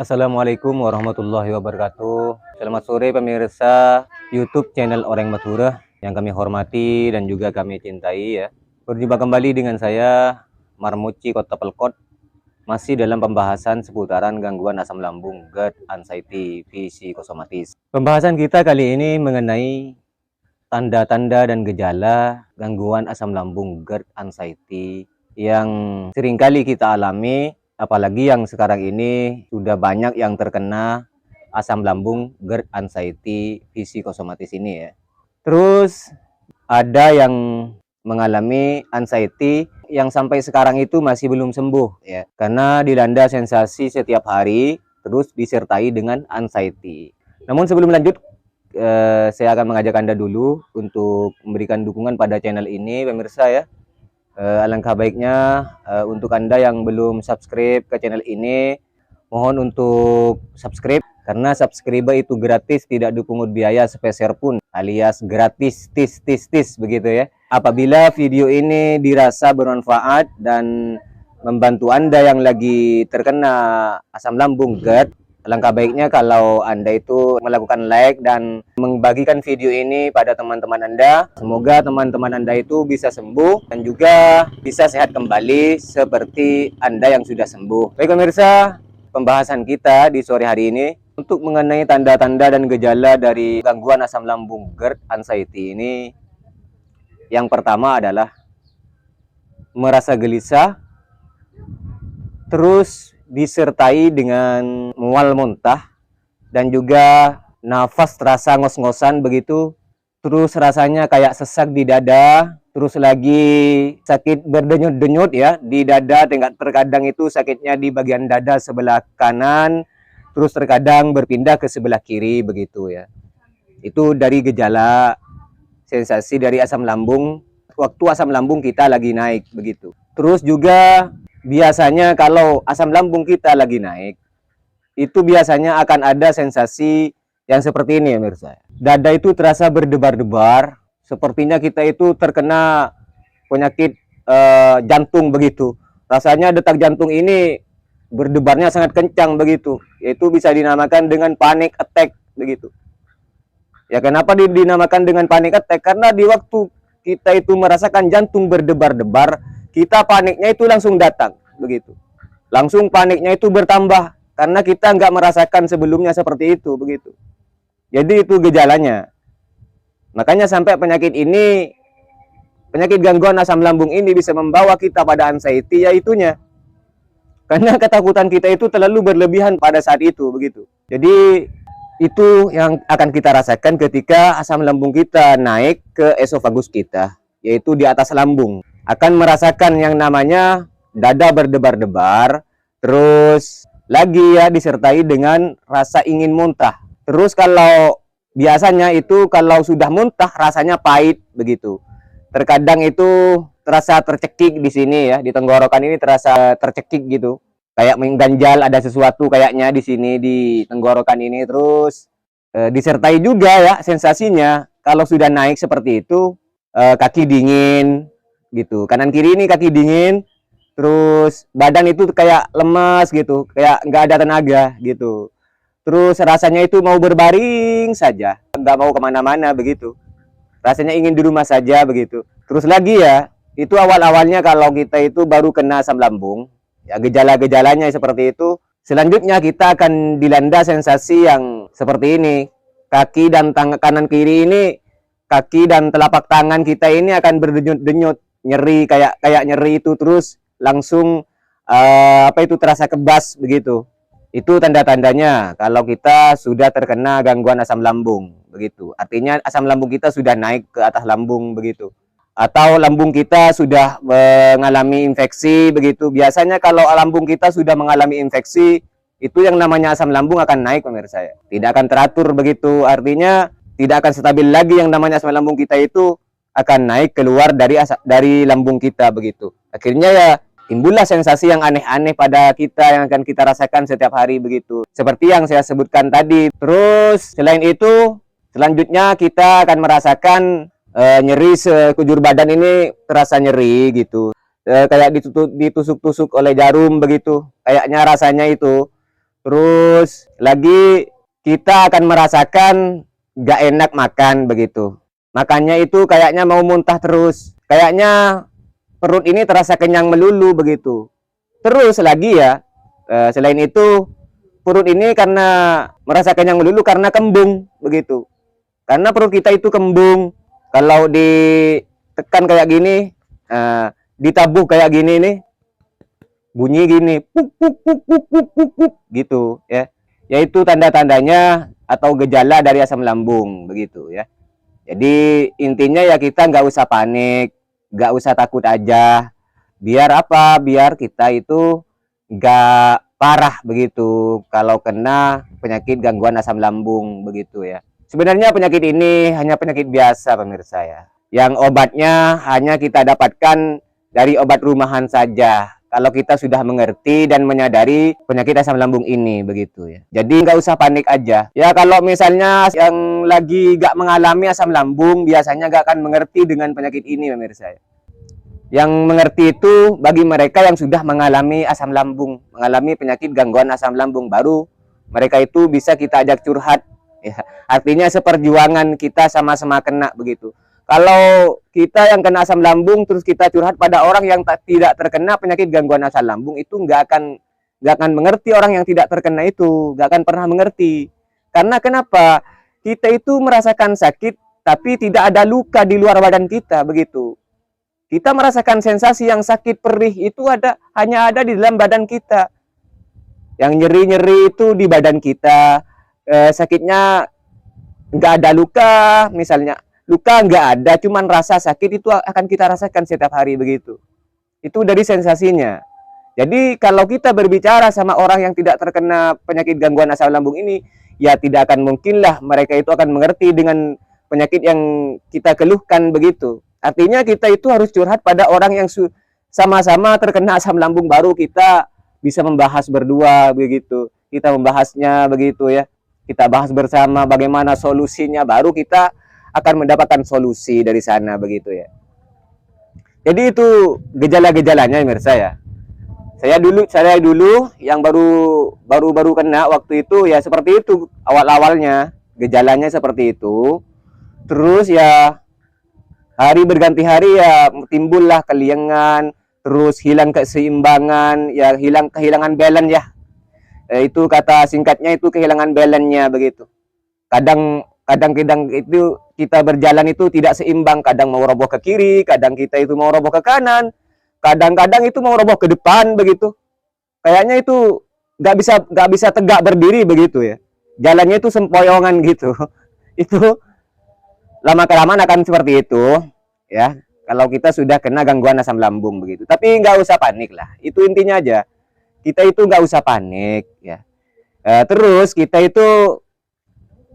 Assalamualaikum warahmatullahi wabarakatuh. Selamat sore pemirsa YouTube channel Oreng Madura yang kami hormati dan juga kami cintai ya. Berjumpa kembali dengan saya Marmuci Kota Pelkot, masih dalam pembahasan seputaran gangguan asam lambung, GERD, anxiety, psikosomatis. Pembahasan kita kali ini mengenai tanda-tanda dan gejala gangguan asam lambung, GERD, anxiety yang seringkali kita alami. Apalagi yang sekarang ini sudah banyak yang terkena asam lambung, GERD, anxiety, psikosomatis ini ya. Terus ada yang mengalami anxiety yang sampai sekarang itu masih belum sembuh ya. Karena dilanda sensasi setiap hari terus disertai dengan anxiety. Namun sebelum lanjut, saya akan mengajak Anda dulu untuk memberikan dukungan pada channel ini pemirsa ya. Alangkah baiknya untuk Anda yang belum subscribe ke channel ini, mohon untuk subscribe karena subscribe itu gratis, tidak dipungut biaya sepeser pun, alias gratis tis begitu ya. Apabila video ini dirasa bermanfaat dan membantu Anda yang lagi terkena asam lambung, GERD, alangkah baiknya kalau Anda itu melakukan like dan membagikan video ini pada teman-teman Anda. Semoga teman-teman Anda itu bisa sembuh dan juga bisa sehat kembali seperti Anda yang sudah sembuh. Baik pemirsa, pembahasan kita di sore hari ini untuk mengenai tanda-tanda dan gejala dari gangguan asam lambung, GERD, anxiety ini. Yang pertama adalah merasa gelisah, terus disertai dengan mual muntah dan juga nafas terasa ngos-ngosan begitu, terus rasanya kayak sesak di dada, terus lagi sakit berdenyut-denyut ya di dada, terkadang itu sakitnya di bagian dada sebelah kanan, terus terkadang berpindah ke sebelah kiri begitu ya. Itu dari gejala sensasi dari asam lambung waktu asam lambung kita lagi naik begitu. Terus juga biasanya kalau asam lambung kita lagi naik, itu biasanya akan ada sensasi yang seperti ini ya pemirsa. Dada itu terasa berdebar-debar, sepertinya kita itu terkena penyakit jantung begitu. Rasanya detak jantung ini berdebarnya sangat kencang begitu. Itu bisa dinamakan dengan panic attack begitu. Ya kenapa dinamakan dengan panic attack? Karena di waktu kita itu merasakan jantung berdebar-debar, kita paniknya itu langsung datang begitu, langsung paniknya itu bertambah karena kita nggak merasakan sebelumnya seperti itu begitu. Jadi itu gejalanya. Makanya sampai penyakit gangguan asam lambung ini bisa membawa kita pada anxiety ya itunya, karena ketakutan kita itu terlalu berlebihan pada saat itu begitu. Jadi itu yang akan kita rasakan ketika asam lambung kita naik ke esofagus kita, yaitu di atas lambung. Akan merasakan yang namanya dada berdebar-debar, terus lagi ya disertai dengan rasa ingin muntah. Terus kalau biasanya itu kalau sudah muntah rasanya pahit begitu. Terkadang itu terasa tercekik di sini ya, di tenggorokan ini terasa tercekik gitu. Kayak mengganjal, ada sesuatu kayaknya di sini di tenggorokan ini. Terus disertai juga ya sensasinya kalau sudah naik seperti itu, kaki dingin gitu, kanan kiri ini kaki dingin, terus badan itu kayak lemas gitu, kayak nggak ada tenaga gitu. Terus rasanya itu mau berbaring saja, nggak mau kemana-mana begitu, rasanya ingin di rumah saja begitu. Terus lagi ya, itu awal-awalnya kalau kita itu baru kena asam lambung ya, gejala-gejalanya seperti itu. Selanjutnya kita akan dilanda sensasi yang seperti ini, kaki dan kanan kiri ini, kaki dan telapak tangan kita ini akan berdenyut-denyut, nyeri, kayak nyeri itu, terus langsung terasa kebas begitu. Itu tanda-tandanya kalau kita sudah terkena gangguan asam lambung begitu. Artinya asam lambung kita sudah naik ke atas lambung begitu, atau lambung kita sudah mengalami infeksi begitu. Biasanya kalau lambung kita sudah mengalami infeksi, itu yang namanya asam lambung akan naik pemirsa ya. Tidak akan teratur begitu, artinya tidak akan stabil lagi yang namanya asam lambung kita itu akan naik keluar dari lambung kita begitu. Akhirnya ya timbullah sensasi yang aneh-aneh pada kita yang akan kita rasakan setiap hari begitu. Seperti yang saya sebutkan tadi. Terus selain itu, selanjutnya kita akan merasakan nyeri sekujur badan ini, terasa nyeri gitu. Kayak ditusuk-tusuk oleh jarum begitu. Kayaknya rasanya itu. Terus lagi kita akan merasakan gak enak makan begitu. Makannya itu kayaknya mau muntah terus. Kayaknya perut ini terasa kenyang melulu begitu. Terus lagi ya, selain itu perut ini karena merasa kenyang melulu karena kembung begitu. Karena perut kita itu kembung. Kalau ditekan kayak gini, ditabuh kayak gini nih, bunyi gini, puk puk puk puk puk puk, puk gitu ya. Yaitu tanda-tandanya atau gejala dari asam lambung begitu ya. Jadi intinya ya kita nggak usah panik, nggak usah takut aja. Biar apa? Biar kita itu nggak parah begitu kalau kena penyakit gangguan asam lambung begitu ya. Sebenarnya penyakit ini hanya penyakit biasa pemirsa ya. Yang obatnya hanya kita dapatkan dari obat rumahan saja. Kalau kita sudah mengerti dan menyadari penyakit asam lambung ini begitu ya. Jadi nggak usah panik aja. Ya kalau misalnya yang lagi nggak mengalami asam lambung biasanya nggak akan mengerti dengan penyakit ini pemirsa ya. Yang mengerti itu bagi mereka yang sudah mengalami asam lambung, mengalami penyakit gangguan asam lambung, baru mereka itu bisa kita ajak curhat. Ya, artinya seperjuangan kita sama-sama kena begitu. Kalau kita yang kena asam lambung terus kita curhat pada orang yang tidak terkena penyakit gangguan asam lambung, itu nggak akan mengerti orang yang tidak terkena itu, nggak akan pernah mengerti. Karena kenapa? Kita itu merasakan sakit tapi tidak ada luka di luar badan kita begitu. Kita merasakan sensasi yang sakit perih itu hanya ada di dalam badan kita. Yang nyeri-nyeri itu di badan kita. Sakitnya nggak ada luka, misalnya luka nggak ada, cuman rasa sakit itu akan kita rasakan setiap hari begitu. Itu dari sensasinya. Jadi kalau kita berbicara sama orang yang tidak terkena penyakit gangguan asam lambung ini, ya tidak akan mungkinlah mereka itu akan mengerti dengan penyakit yang kita keluhkan begitu. Artinya kita itu harus curhat pada orang yang sama-sama terkena asam lambung, baru kita bisa membahas berdua begitu. Kita membahasnya begitu ya. Kita bahas bersama bagaimana solusinya, baru kita akan mendapatkan solusi dari sana begitu ya. Jadi itu gejala-gejalanya pemirsa ya. Saya dulu yang baru kena waktu itu ya seperti itu, awal-awalnya gejalanya seperti itu. Terus ya hari berganti hari ya timbullah keliengan, terus hilang keseimbangan, ya kehilangan balance ya. Itu kata singkatnya itu kehilangan balance-nya begitu. Kadang-kadang itu kita berjalan itu tidak seimbang, kadang mau roboh ke kiri, kadang kita itu mau roboh ke kanan, kadang-kadang itu mau roboh ke depan begitu. Kayaknya itu nggak bisa tegak berdiri begitu ya. Jalannya itu sempoyongan gitu. Itu lama kelamaan akan seperti itu ya. Kalau kita sudah kena gangguan asam lambung begitu. Tapi nggak usah panik lah. Itu intinya aja. Kita itu nggak usah panik ya. Terus kita itu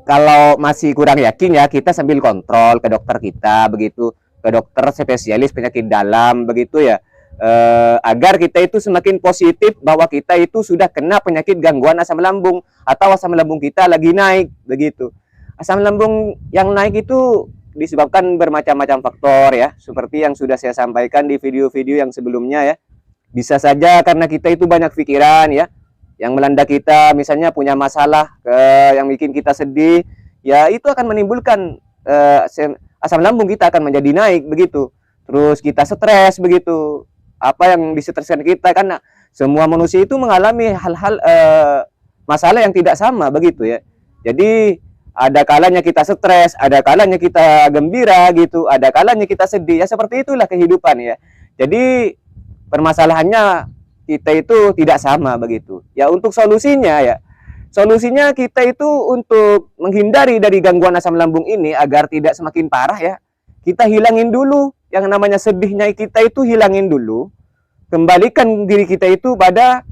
kalau masih kurang yakin ya kita sambil kontrol ke dokter kita begitu, ke dokter spesialis penyakit dalam begitu ya, agar kita itu semakin positif bahwa kita itu sudah kena penyakit gangguan asam lambung atau asam lambung kita lagi naik begitu. Asam lambung yang naik itu disebabkan bermacam-macam faktor ya, seperti yang sudah saya sampaikan di video-video yang sebelumnya ya. Bisa saja karena kita itu banyak pikiran ya, yang melanda kita, misalnya punya masalah yang bikin kita sedih, ya itu akan menimbulkan asam lambung kita akan menjadi naik begitu. Terus kita stres begitu, apa yang distreskan kita, karena semua manusia itu mengalami hal-hal masalah yang tidak sama begitu ya. Jadi ada kalanya kita stres, ada kalanya kita gembira gitu, ada kalanya kita sedih, ya seperti itulah kehidupan ya. Jadi permasalahannya kita itu tidak sama begitu. Ya untuk solusinya ya, solusinya kita itu untuk menghindari dari gangguan asam lambung ini agar tidak semakin parah ya, kita hilangin dulu yang namanya sedihnya, kita itu hilangin dulu, kembalikan diri kita itu pada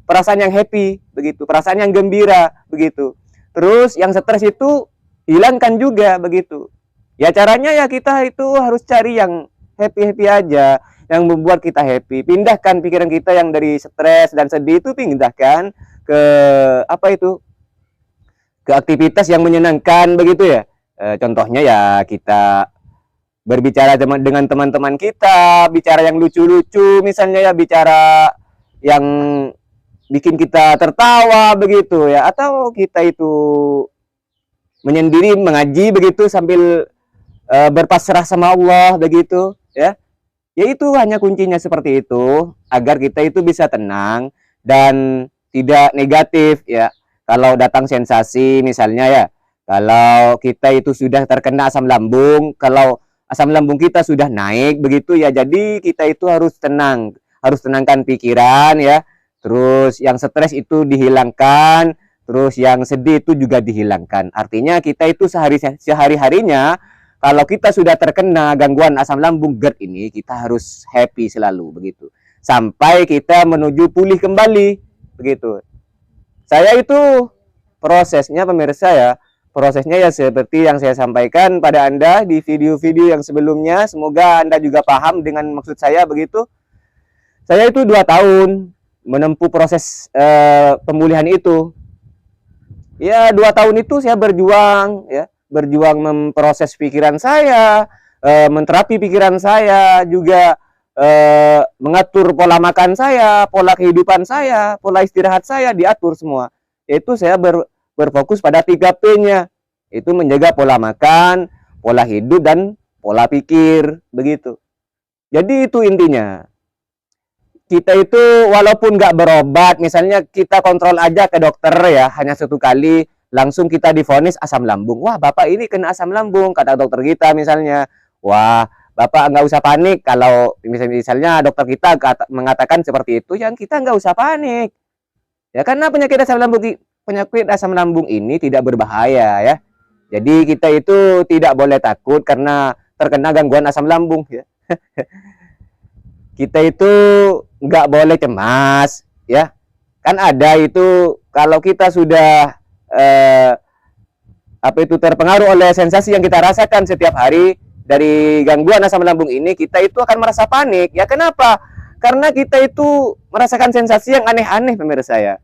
perasaan yang happy begitu, perasaan yang gembira begitu. Terus yang stres itu hilangkan juga begitu. Ya caranya ya kita itu harus cari yang happy-happy aja, yang membuat kita happy. Pindahkan pikiran kita yang dari stres dan sedih itu, pindahkan ke apa itu, ke aktivitas yang menyenangkan begitu ya. Contohnya ya kita berbicara dengan teman-teman kita, bicara yang lucu-lucu misalnya ya, bicara yang bikin kita tertawa begitu ya, atau kita itu menyendiri mengaji begitu sambil berpasrah sama Allah begitu ya. Ya itu hanya kuncinya seperti itu, agar kita itu bisa tenang dan tidak negatif ya. Kalau datang sensasi misalnya ya, kalau kita itu sudah terkena asam lambung, kalau asam lambung kita sudah naik begitu ya, jadi kita itu harus tenang, harus tenangkan pikiran ya. Terus yang stres itu dihilangkan, terus yang sedih itu juga dihilangkan. Artinya kita itu sehari-harinya, kalau kita sudah terkena gangguan asam lambung GERD ini, kita harus happy selalu begitu. Sampai kita menuju pulih kembali begitu. Saya itu prosesnya pemirsa ya, prosesnya ya seperti yang saya sampaikan pada Anda di video-video yang sebelumnya. Semoga Anda juga paham dengan maksud saya begitu. Saya itu 2 tahun menempuh proses pemulihan itu. Ya 2 tahun itu saya berjuang ya, berjuang memproses pikiran saya, menterapi pikiran saya, juga mengatur pola makan saya, pola kehidupan saya, pola istirahat saya diatur semua. Itu saya berfokus pada 3P-nya. Itu menjaga pola makan, pola hidup, dan pola pikir begitu. Jadi itu intinya. Kita itu walaupun nggak berobat, misalnya kita kontrol aja ke dokter ya, hanya 1 kali, langsung kita divonis asam lambung. Wah, Bapak ini kena asam lambung, kata dokter kita misalnya. Wah, Bapak nggak usah panik. Kalau misalnya dokter kita mengatakan seperti itu, yang kita nggak usah panik. Ya, karena penyakit asam lambung ini tidak berbahaya ya. Jadi kita itu tidak boleh takut karena terkena gangguan asam lambung ya. Kita itu nggak boleh cemas ya. Kan ada itu kalau kita sudah terpengaruh oleh sensasi yang kita rasakan setiap hari dari gangguan asam lambung ini, kita itu akan merasa panik. Ya kenapa? Karena kita itu merasakan sensasi yang aneh-aneh pemirsa ya.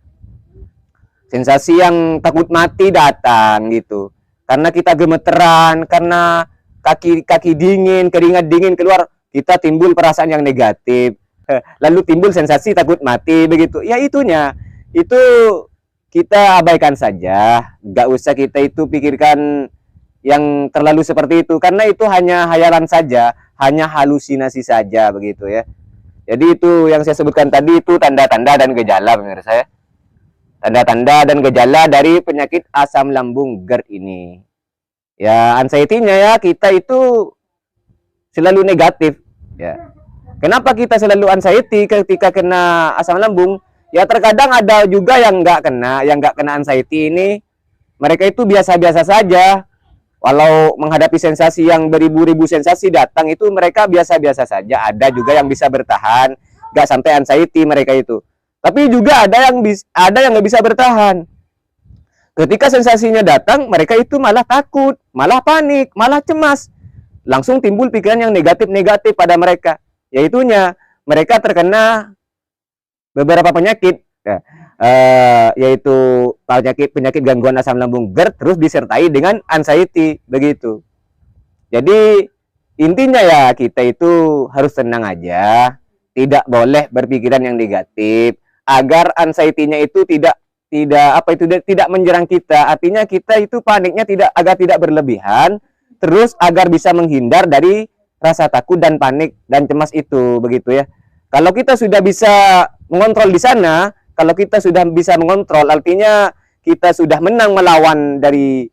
Sensasi yang takut mati datang gitu. Karena kita gemeteran, karena kaki dingin, keringat dingin keluar, kita timbul perasaan yang negatif. Lalu timbul sensasi takut mati begitu. Ya itunya. Itu kita abaikan saja. Nggak usah kita itu pikirkan yang terlalu seperti itu. Karena itu hanya hayalan saja, hanya halusinasi saja begitu ya. Jadi itu yang saya sebutkan tadi itu tanda-tanda dan gejala pemirsa ya. Tanda-tanda dan gejala dari penyakit asam lambung GERD ini. Ya, anxiety-nya ya, kita itu selalu negatif ya. Kenapa kita selalu anxiety ketika kena asam lambung? Ya terkadang ada juga yang nggak kena anxiety ini, mereka itu biasa-biasa saja. Walau menghadapi sensasi yang beribu-ribu sensasi datang itu mereka biasa-biasa saja. Ada juga yang bisa bertahan, nggak sampai anxiety mereka itu. Tapi juga ada yang nggak bisa bertahan. Ketika sensasinya datang, mereka itu malah takut, malah panik, malah cemas. Langsung timbul pikiran yang negatif-negatif pada mereka. Yaitunya mereka terkena beberapa penyakit, ya, yaitu penyakit gangguan asam lambung GERD, terus disertai dengan anxiety begitu. Jadi intinya ya kita itu harus tenang aja, tidak boleh berpikiran yang negatif, agar anxiety-nya itu tidak menyerang kita. Artinya kita itu paniknya agar tidak berlebihan, terus agar bisa menghindar dari rasa takut dan panik dan cemas itu begitu ya. Kalau kita sudah bisa mengontrol di sana, kalau kita sudah bisa mengontrol, artinya kita sudah menang melawan dari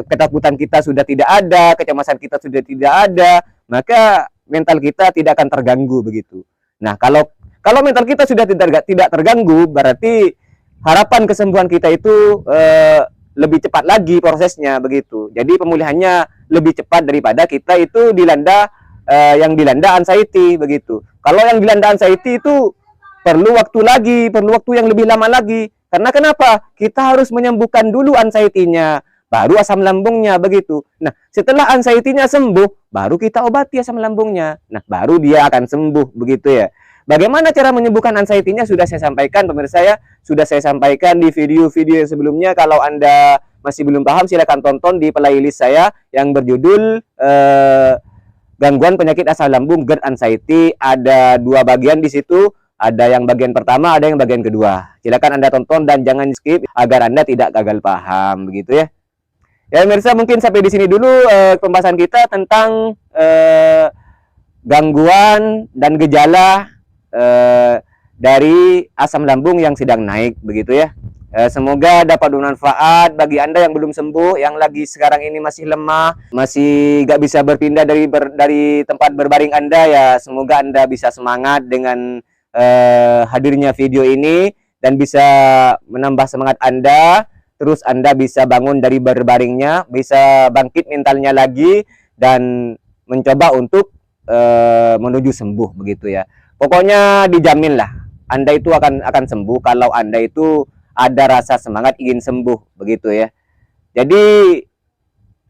ketakutan kita sudah tidak ada, kecemasan kita sudah tidak ada, maka mental kita tidak akan terganggu begitu. Nah, kalau mental kita sudah tidak terganggu, berarti harapan kesembuhan kita itu lebih cepat lagi prosesnya begitu. Jadi pemulihannya lebih cepat daripada kita itu dilanda anxiety begitu. Kalau yang dilanda anxiety itu perlu waktu yang lebih lama lagi. Karena kenapa? Kita harus menyembuhkan dulu anxiety-nya, baru asam lambungnya begitu. Nah, setelah anxiety-nya sembuh, baru kita obati asam lambungnya. Nah, baru dia akan sembuh begitu ya. Bagaimana cara menyembuhkan anxiety-nya sudah saya sampaikan pemirsa ya, sudah saya sampaikan di video-video yang sebelumnya. Kalau Anda masih belum paham, silakan tonton di playlist saya yang berjudul gangguan penyakit asam lambung GERD anxiety. Ada 2 bagian di situ. Ada yang bagian pertama, ada yang bagian kedua. Silakan Anda tonton dan jangan skip agar Anda tidak gagal paham, begitu ya. Ya pemirsa, mungkin sampai di sini dulu pembahasan kita tentang gangguan dan gejala dari asam lambung yang sedang naik, begitu ya. Semoga dapat bermanfaat bagi Anda yang belum sembuh, yang lagi sekarang ini masih lemah, masih gak bisa berpindah dari tempat berbaring Anda ya. Semoga Anda bisa semangat dengan hadirnya video ini dan bisa menambah semangat Anda. Terus Anda bisa bangun dari berbaringnya, bisa bangkit mentalnya lagi dan mencoba untuk menuju sembuh, begitu ya. Pokoknya dijamin lah Anda itu akan sembuh kalau Anda itu ada rasa semangat ingin sembuh, begitu ya. Jadi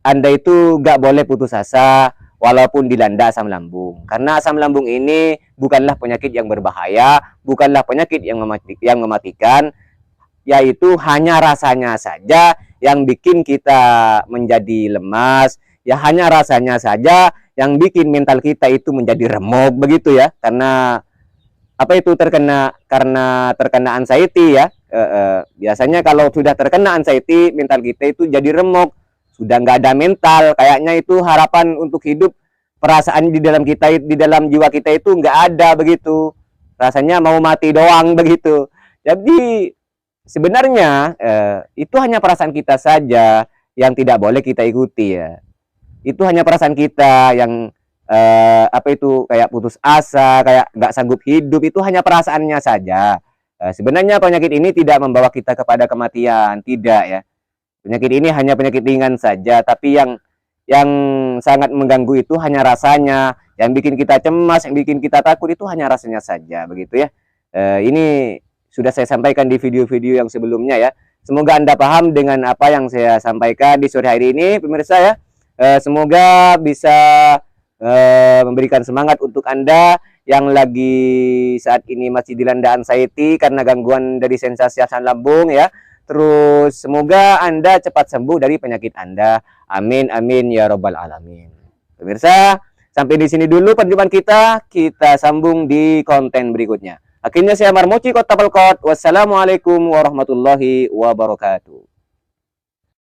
Anda itu gak boleh putus asa walaupun dilanda asam lambung, karena asam lambung ini bukanlah penyakit yang berbahaya, bukanlah penyakit yang mematikan, yaitu hanya rasanya saja yang bikin kita menjadi lemas, ya hanya rasanya saja yang bikin mental kita itu menjadi remuk, begitu ya. Karena apa itu karena terkena anxiety ya. Biasanya kalau sudah terkena anxiety, mental kita itu jadi remuk, sudah nggak ada mental, kayaknya itu harapan untuk hidup, perasaan di dalam kita, di dalam jiwa kita itu nggak ada, begitu, rasanya mau mati doang, begitu. Jadi sebenarnya itu hanya perasaan kita saja yang tidak boleh kita ikuti ya. Itu hanya perasaan kita yang apa itu kayak putus asa, kayak nggak sanggup hidup, itu hanya perasaannya saja. Sebenarnya penyakit ini tidak membawa kita kepada kematian, tidak ya. Penyakit ini hanya penyakit ringan saja, tapi yang sangat mengganggu itu hanya rasanya, yang bikin kita cemas, yang bikin kita takut itu hanya rasanya saja, begitu ya. Ini sudah saya sampaikan di video-video yang sebelumnya ya. Semoga Anda paham dengan apa yang saya sampaikan di sore hari ini, pemirsa ya. Semoga bisa memberikan semangat untuk Anda yang lagi saat ini masih dilanda anxiety karena gangguan dari sensasi asam lambung ya. Terus semoga Anda cepat sembuh dari penyakit Anda. Amin amin ya robbal alamin. Pemirsa, sampai di sini dulu perjumpaan kita. Kita sambung di konten berikutnya. Akhirnya saya Marmoci Kota Pelkot. Wassalamualaikum warahmatullahi wabarakatuh.